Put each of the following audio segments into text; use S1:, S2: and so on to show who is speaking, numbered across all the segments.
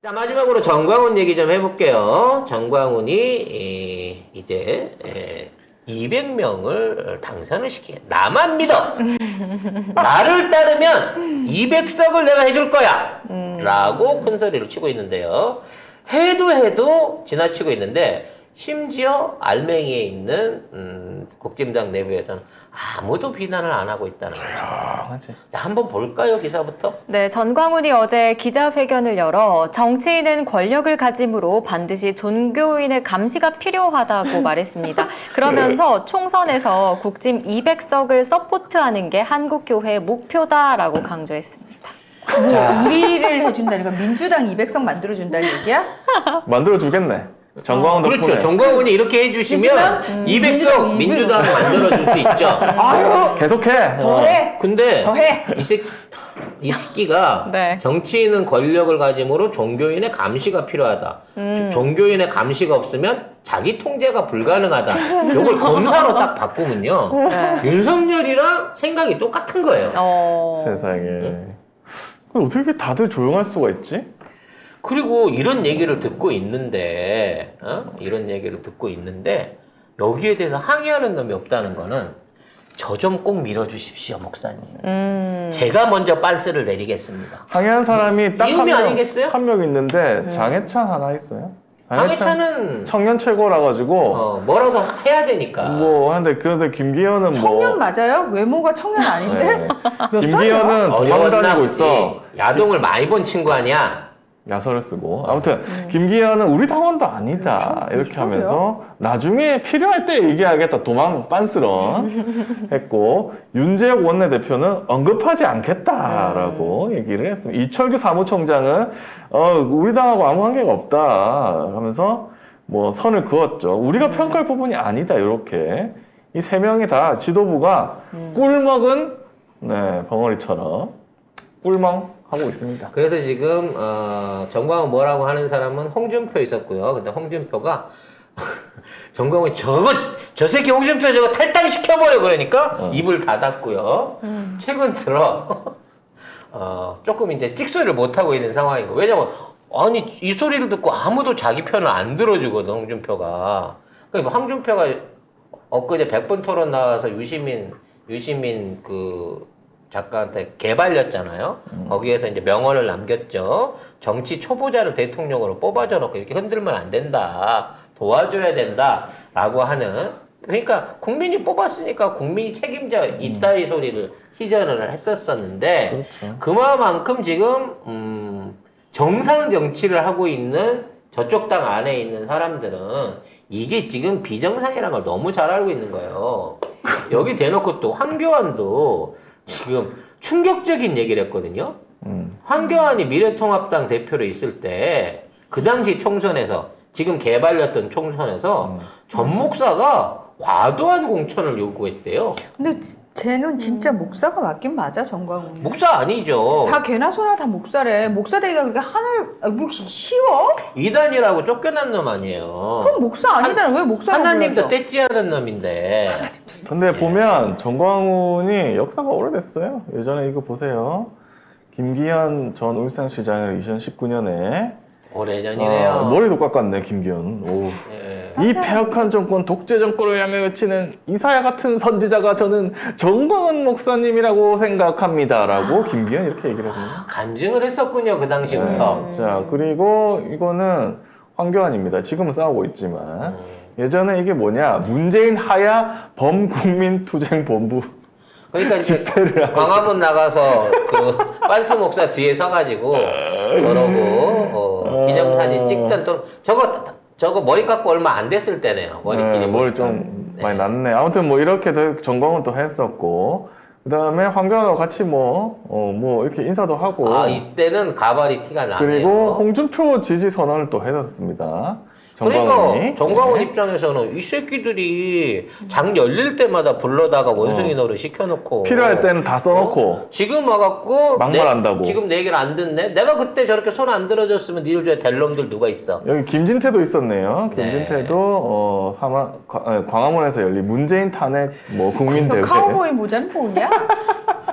S1: 자, 마지막으로 정광훈 얘기 좀 해볼게요. 정광훈이 이제 200명을 당선을 시키게. 나만 믿어. 나를 따르면 200석을 내가 해줄 거야. 라고 큰 소리를 치고 있는데요. 해도 지나치고 있는데 심지어 알맹이에 있는 국진당 내부에서는 아무도 비난을 안 하고 있다는 거죠.
S2: 맞지.
S1: 자, 한번 볼까요, 기사부터?
S3: 네, 전광훈이 어제 기자회견을 열어 정치인은 권력을 가짐으로 반드시 종교인의 감시가 필요하다고 말했습니다. 그러면서 총선에서 국짐 200석을 서포트하는 게 한국교회의 목표다라고 강조했습니다.
S4: 우리를 해준다니까 민주당 200석 만들어준다는 얘기야?
S2: 만들어주겠네. 정광훈 덕분에.
S1: 그렇죠. 정광훈이 이렇게 해주시면 200석 민주당 만들어줄 수 있죠.
S4: 아유,
S2: 계속해.
S4: 더해.
S1: 근데
S4: 더해.
S1: 이 새끼가
S3: 네.
S1: 정치인은 권력을 가짐으로 종교인의 감시가 필요하다. 종교인의 감시가 없으면 자기 통제가 불가능하다. 이걸 검사로 딱 바꾸면요.
S3: 네.
S1: 윤석열이랑 생각이 똑같은 거예요.
S2: 세상에. 근데 어떻게 다들 조용할 수가 있지?
S1: 그리고 이런 얘기를 듣고 있는데, 이런 얘기를 듣고 있는데, 여기에 대해서 항의하는 놈이 없다는 거는 저 좀 꼭 밀어주십시오, 목사님. 제가 먼저 빤스를 내리겠습니다.
S2: 항의한 사람이 딱
S1: 이음이 아니겠어요?
S2: 한 명 있는데 장해찬 하나 있어요.
S1: 장해찬은
S2: 청년 최고라 가지고
S1: 뭐라도 해야 되니까.
S2: 뭐 하는데 그런데 김기현은
S4: 청년
S2: 뭐
S4: 맞아요? 외모가 청년 아닌데?
S2: 네.
S4: 몇 살이야?
S2: 김기현은 도망 다니고 있어.
S1: 야동을 많이 본 친구 아니야?
S2: 야설을 쓰고 아무튼 김기현은 우리 당원도 아니다 이렇게
S4: 소리야?
S2: 하면서 나중에 필요할 때 얘기하겠다 도망 빤스런 했고 윤재혁 원내대표는 언급하지 않겠다라고 얘기를 했습니다. 이철규 사무총장은 우리 당하고 아무 관계가 없다 하면서 뭐 선을 그었죠. 우리가 평가할 부분이 아니다 이렇게 이 세 명이 다 지도부가 꿀먹은 네, 벙어리처럼 꿀멍 하고 있습니다.
S1: 그래서 지금 정광훈 뭐라고 하는 사람은 홍준표 있었고요. 근데 홍준표가 정광훈이 저 새끼 홍준표 저거 탈당시켜버려 그러니까 입을 닫았고요. 최근 들어 조금 이제 찍소리를 못하고 있는 상황이고, 왜냐면 아니 이 소리를 듣고 아무도 자기 편을 안 들어주거든 홍준표가. 그러니까 홍준표가 엊그제 100분 토론 나와서 유시민 그 작가한테 개발렸잖아요. 거기에서 이제 명언을 남겼죠. 정치 초보자를 대통령으로 뽑아줘 놓고 이렇게 흔들면 안 된다. 도와줘야 된다. 라고 하는. 그러니까 국민이 뽑았으니까 국민이 책임져 이따위 소리를 시전을 했었었는데,
S2: 그렇죠.
S1: 그만큼 지금 정상 정치를 하고 있는 저쪽 당 안에 있는 사람들은 이게 지금 비정상이라는 걸 너무 잘 알고 있는 거예요. 여기 대놓고 또 황교안도 지금 충격적인 얘기를 했거든요. 황교안이 미래통합당 대표로 있을 때 그 당시 총선에서 지금 개발렸던 총선에서 전 목사가 과도한 공천을 요구했대요.
S4: 근데 쟤는 진짜 목사가 맞긴 맞아, 정광훈.
S1: 목사 아니죠.
S4: 다 개나 소나 다 목사래. 목사 되기가 그렇게 뭐 쉬워?
S1: 이단이라고 쫓겨난 놈 아니에요.
S4: 그럼 목사 아니잖아. 왜 목사라고
S1: 하나님도
S4: 불러줘?
S1: 떼찌하는 놈인데.
S2: 근데 보면 정광훈이 역사가 오래됐어요. 예전에 이거 보세요. 김기현 전 울산시장을 2019년에
S1: 오래전이네요.
S2: 머리도 깎았네 김기현. 오.
S1: 예.
S2: 이 폐역한 정권, 독재 정권을 향해 외치는 이사야 같은 선지자가 저는 정광훈 목사님이라고 생각합니다라고 김기현 이렇게 얘기를 했거든요.
S1: 간증을 했었군요, 그 당시부터.
S2: 자, 그리고 이거는 황교안입니다. 지금은 싸우고 있지만 예전에 이게 뭐냐, 문재인 하야 범국민투쟁본부.
S1: 그러니까 이제
S2: 집회를 하고.
S1: 광화문 나가서 그 빤스 목사 뒤에 서가지고 저러고 기념사진 찍던 또 저거 머리 깎고 얼마 안 됐을 때네요. 머리 길이
S2: 뭘
S1: 보니까.
S2: 좀
S1: 네.
S2: 많이 났네. 아무튼 뭐 이렇게 정광훈 또 했었고, 그 다음에 황교안하고 같이 뭐 이렇게 인사도 하고.
S1: 이때는 가발이 티가 나네요.
S2: 그리고 홍준표 지지 선언을 또 해줬습니다. 정광훈이.
S1: 그러니까 정광훈
S2: 네.
S1: 입장에서는 이 새끼들이 장 열릴 때마다 불러다가 원숭이 노릇 시켜놓고
S2: 필요할 때는 다 써놓고
S1: 지금 와갖고
S2: 막말한다고.
S1: 지금 내 얘기를 안 듣네. 내가 그때 저렇게 손 안 들어줬으면 니들 중에 될 놈들 누가 있어?
S2: 여기 김진태도 있었네요.
S1: 네.
S2: 김진태도 광화문에서 열린 문재인 탄핵 뭐 국민
S4: 저
S2: 대회.
S4: 카우보이 모자는 뭐냐?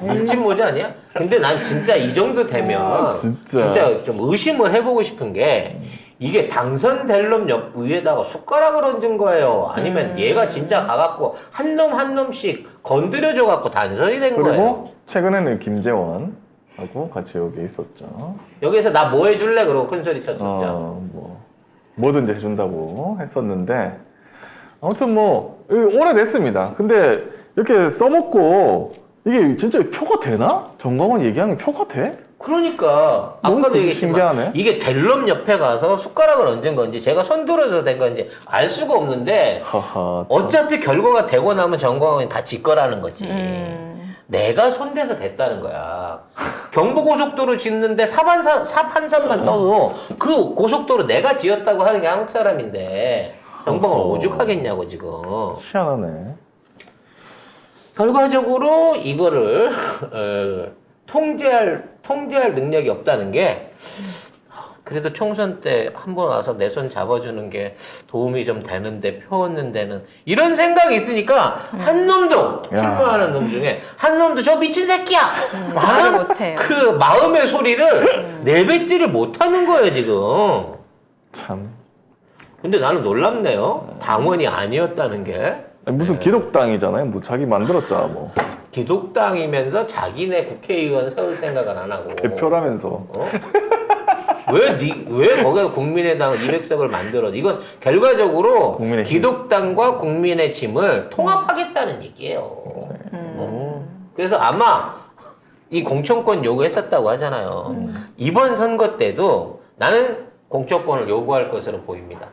S1: 밀짚 모자 아니야? 근데 난 진짜 이 정도 되면
S2: 진짜.
S1: 좀 의심을 해보고 싶은 게 이게 당선될 놈 옆 위에다가 숟가락을 얹은 거예요. 아니면 얘가 진짜 가갖고 한 놈 한 놈씩 건드려줘 갖고 단선이 된 거예요.
S2: 그리고 최근에는 김재원하고 같이 여기 있었죠.
S1: 여기서 나 뭐 해줄래? 그러고 큰 소리 쳤었죠.
S2: 뭐든지 해준다고 했었는데 아무튼 뭐 오래됐습니다. 근데 이렇게 써먹고 이게 진짜 표가 되나? 정광훈 얘기하는 게 표가 돼?
S1: 그러니까
S2: 너무
S1: 아까도
S2: 그게
S1: 얘기했지만
S2: 신기하네.
S1: 이게 될 놈 옆에 가서 숟가락을 얹은 건지 제가 손 들어서 된 건지 알 수가 없는데
S2: 하하. 참.
S1: 어차피 결과가 되고 나면 정광훈이 다 지 거라는 거지. 내가 손대서 됐다는 거야. 경부고속도로 짓는데 사판산만 떠도 그 고속도로 내가 지었다고 하는 게 한국 사람인데 정광훈 오죽하겠냐고 지금.
S2: 희한하네.
S1: 결과적으로 이거를 통제할 능력이 없다는 게 그래도 총선 때 한 번 와서 내 손 잡아주는 게 도움이 좀 되는데 표얻는 데는 이런 생각이 있으니까 한 놈도 출마하는 놈 중에 한 놈도 저 미친 새끼야
S3: 말을
S1: 라는
S3: 못해요.
S1: 그 마음의 소리를 내뱉지를 못하는 거예요 지금.
S2: 참.
S1: 근데 나는 놀랍네요. 당원이 아니었다는 게.
S2: 아니, 무슨 기독당이잖아요. 뭐 자기 만들었잖아 뭐.
S1: 기독당이면서 자기네 국회의원 세울 생각은 안 하고
S2: 대표라면서.
S1: 어? 왜 거기서 국민의당 200석을 만들어? 이건 결과적으로
S2: 국민의 힘.
S1: 기독당과 국민의 짐을 통합하겠다는 얘기예요. 그래서 아마 이 공천권 요구했었다고 하잖아요. 이번 선거 때도 나는 공천권을 요구할 것으로 보입니다.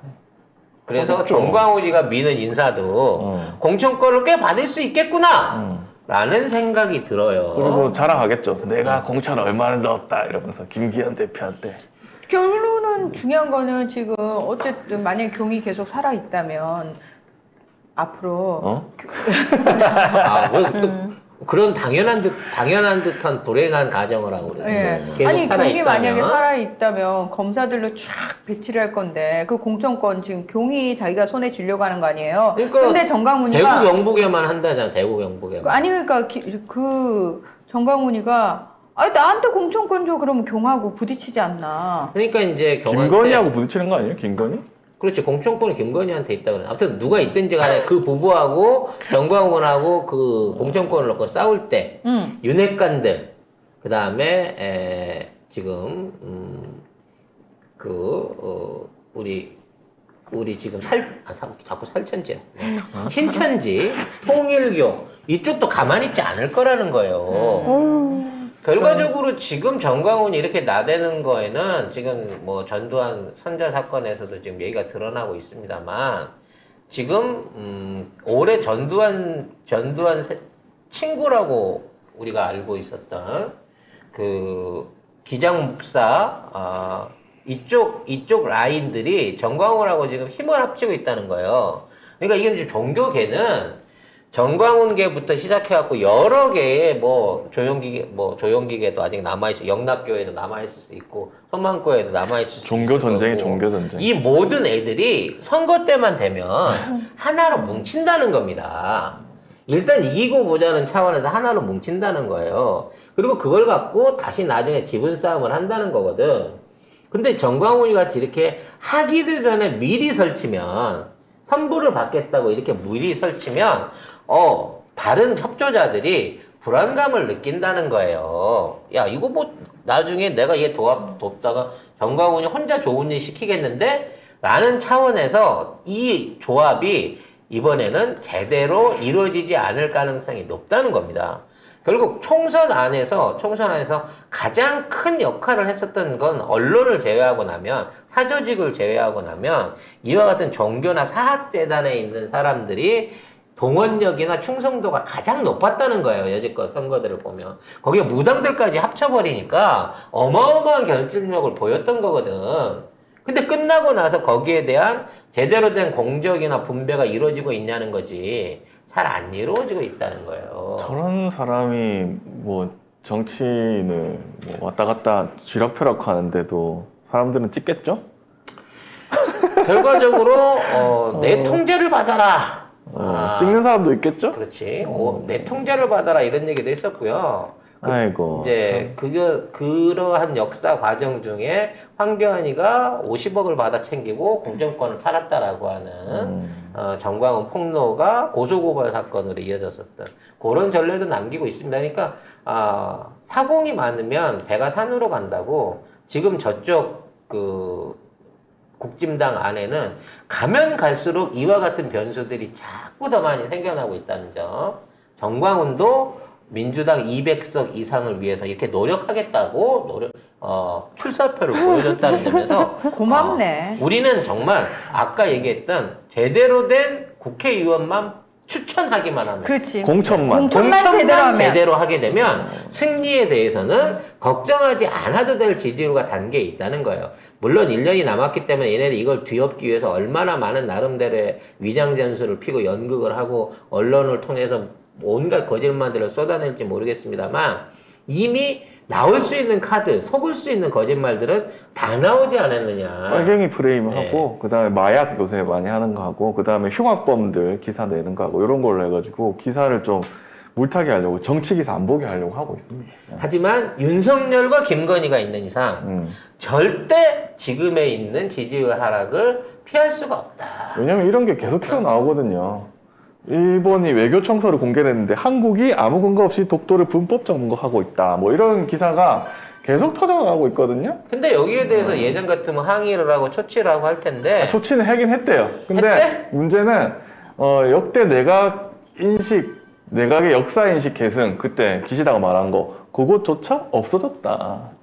S1: 그래서
S2: 그렇죠.
S1: 정광훈이가 미는 인사도 공천권을 꽤 받을 수 있겠구나! 라는 생각이 들어요.
S2: 그리고 자랑하겠죠. 내가 공천 얼마를 넣었다 이러면서 김기현 대표한테.
S4: 결론은 중요한 거는 지금 어쨌든 만약 경이 계속 살아 있다면 앞으로
S1: 아, 또 그런 당연한 듯한 불행한 가정을 하고 그래요.
S4: 예.
S1: 계속
S4: 아니
S1: 살아
S4: 경이 만약에
S1: 있다면
S4: 살아 있다면 검사들로 쫙 배치를 할 건데 그 공천권 지금 경이 자기가 손에 쥐려고 하는 거 아니에요?
S1: 그러니까
S4: 근데 정광훈이가
S1: 대구 경북에만 한다잖아. 대구 경북에만.
S4: 아니 그러니까 그 정광훈이가 아니 나한테 공천권 줘 그러면 경하고 부딪히지 않나?
S1: 그러니까 이제
S2: 김건희하고 부딪히는 거 아니에요? 김건희?
S1: 그렇지. 공천권이 김건희한테 있다 그래. 아무튼 누가 있든지 간에 그 부부하고 정광훈하고 그 공천권을 놓고 싸울 때 윤핵관들 그다음에 지금 우리 지금 자꾸 살천지 신천지 통일교 이쪽도 가만히 있지 않을 거라는 거예요. 결과적으로 지금 정광훈이 이렇게 나대는 거에는 지금 뭐 전두환 선자 사건에서도 지금 얘기가 드러나고 있습니다만 지금 올해 전두환 친구라고 우리가 알고 있었던 그 기장 목사 이쪽 라인들이 정광훈하고 지금 힘을 합치고 있다는 거예요. 그러니까 이게 이제 종교계는 정광훈계부터 시작해갖고 여러 개의 조용기계도 아직 남아있어. 영락교회도 남아있을 수 있고, 소망교회도 남아있을 수
S2: 종교
S1: 있고.
S2: 전쟁이 종교 전쟁.
S1: 이 모든 애들이 선거 때만 되면 하나로 뭉친다는 겁니다. 일단 이기고 보자는 차원에서 하나로 뭉친다는 거예요. 그리고 그걸 갖고 다시 나중에 지분 싸움을 한다는 거거든. 근데 정광훈이 같이 이렇게 하기도 전에 미리 설치면, 선불을 받겠다고 이렇게 미리 설치면, 다른 협조자들이 불안감을 느낀다는 거예요. 야, 이거 뭐, 나중에 내가 얘 돕다가 정광훈이 혼자 좋은 일 시키겠는데? 라는 차원에서 이 조합이 이번에는 제대로 이루어지지 않을 가능성이 높다는 겁니다. 결국 총선 안에서 가장 큰 역할을 했었던 건 언론을 제외하고 나면, 사조직을 제외하고 나면, 이와 같은 종교나 사학재단에 있는 사람들이 동원력이나 충성도가 가장 높았다는 거예요. 여지껏 선거들을 보면. 거기에 무당들까지 합쳐버리니까 어마어마한 결집력을 보였던 거거든. 근데 끝나고 나서 거기에 대한 제대로 된 공적이나 분배가 이루어지고 있냐는 거지 잘 안 이루어지고 있다는 거예요.
S2: 저런 사람이 뭐 정치인을 뭐 왔다 갔다 쥐락펴락 하는데도 사람들은 찍겠죠?
S1: 결과적으로 내 통제를 받아라.
S2: 찍는 사람도 있겠죠?
S1: 그렇지. 내 통제를 받아라 이런 얘기도 있었고요.
S2: 아이고.
S1: 이제 그러한 역사 과정 중에 황교안이가 50억을 받아 챙기고 공정권을 팔았다라고 하는 정광훈 폭로가 고소고발 사건으로 이어졌었던 그런 전례도 남기고 있습니다. 그러니까 사공이 많으면 배가 산으로 간다고 지금 저쪽 국진당 안에는 가면 갈수록 이와 같은 변수들이 자꾸 더 많이 생겨나고 있다는 점. 정광훈도 민주당 200석 이상을 위해서 이렇게 노력하겠다고 출사표를 보여줬다는 점에서
S4: 고맙네.
S1: 우리는 정말 아까 얘기했던 제대로 된 국회의원만 추천하기만 하면
S4: 그렇지.
S2: 공천만.
S4: 공천만 제대로 하면.
S1: 하게 되면 승리에 대해서는 걱정하지 않아도 될 지지율과 단계에 있다는 거예요. 물론 1년이 남았기 때문에 얘네들 이걸 뒤엎기 위해서 얼마나 많은 나름대로의 위장전술을 피고 연극을 하고 언론을 통해서 온갖 거짓말들을 쏟아낼지 모르겠습니다만 이미 나올 수 있는 카드, 속을 수 있는 거짓말들은 다 나오지 않았느냐.
S2: 빨갱이 프레임 하고 그다음에 마약 요새 많이 하는 거 하고 그다음에 흉악범들 기사 내는 거 하고 이런 걸로 해가지고 기사를 좀 물타기 하려고 정치 기사 안 보게 하려고 하고 있습니다.
S1: 하지만 윤석열과 김건희가 있는 이상 절대 지금에 있는 지지율 하락을 피할 수가 없다.
S2: 왜냐면 이런 게 계속 튀어나오거든요. 일본이 외교 청서를 공개를 했는데 한국이 아무 근거 없이 독도를 불법 점거하고 있다. 뭐 이런 기사가 계속 터져나가고 있거든요.
S1: 근데 여기에 대해서 예전 같으면 항의를 하고 조치를 하고 할 텐데
S2: 조치는 하긴 했대요. 근데
S1: 했대?
S2: 문제는 역대 내각의 역사 인식 계승 그때 기시다가 말한 거 그것조차 없어졌다.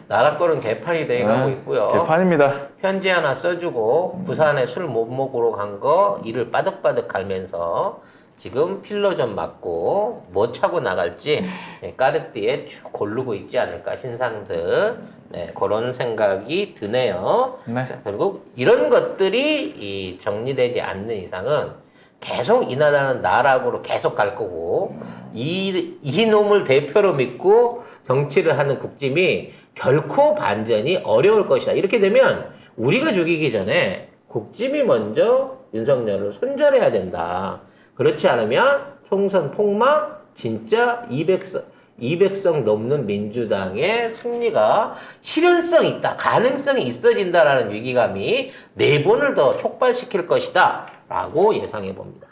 S1: 나라 거는 개판이 돼가고 있고요.
S2: 개판입니다.
S1: 편지 하나 써주고 부산에 술 못 먹으러 간 거 이를 빠득빠득 갈면서 지금 필러 좀 맞고 뭐 차고 나갈지 까르띠에 쭉 고르고 있지 않을까 신상들 그런 생각이 드네요.
S2: 네.
S1: 결국 이런 것들이 정리되지 않는 이상은 계속 이 나라는 나락으로 계속 갈 거고 이 놈을 대표로 믿고 정치를 하는 국짐이 결코 반전이 어려울 것이다. 이렇게 되면 우리가 죽이기 전에 국짐이 먼저 윤석열을 손절해야 된다. 그렇지 않으면 총선 폭망 진짜 200석 넘는 민주당의 승리가 실현성이 있다. 가능성이 있어진다라는 위기감이 4번을 더 촉발시킬 것이다. 라고 예상해 봅니다.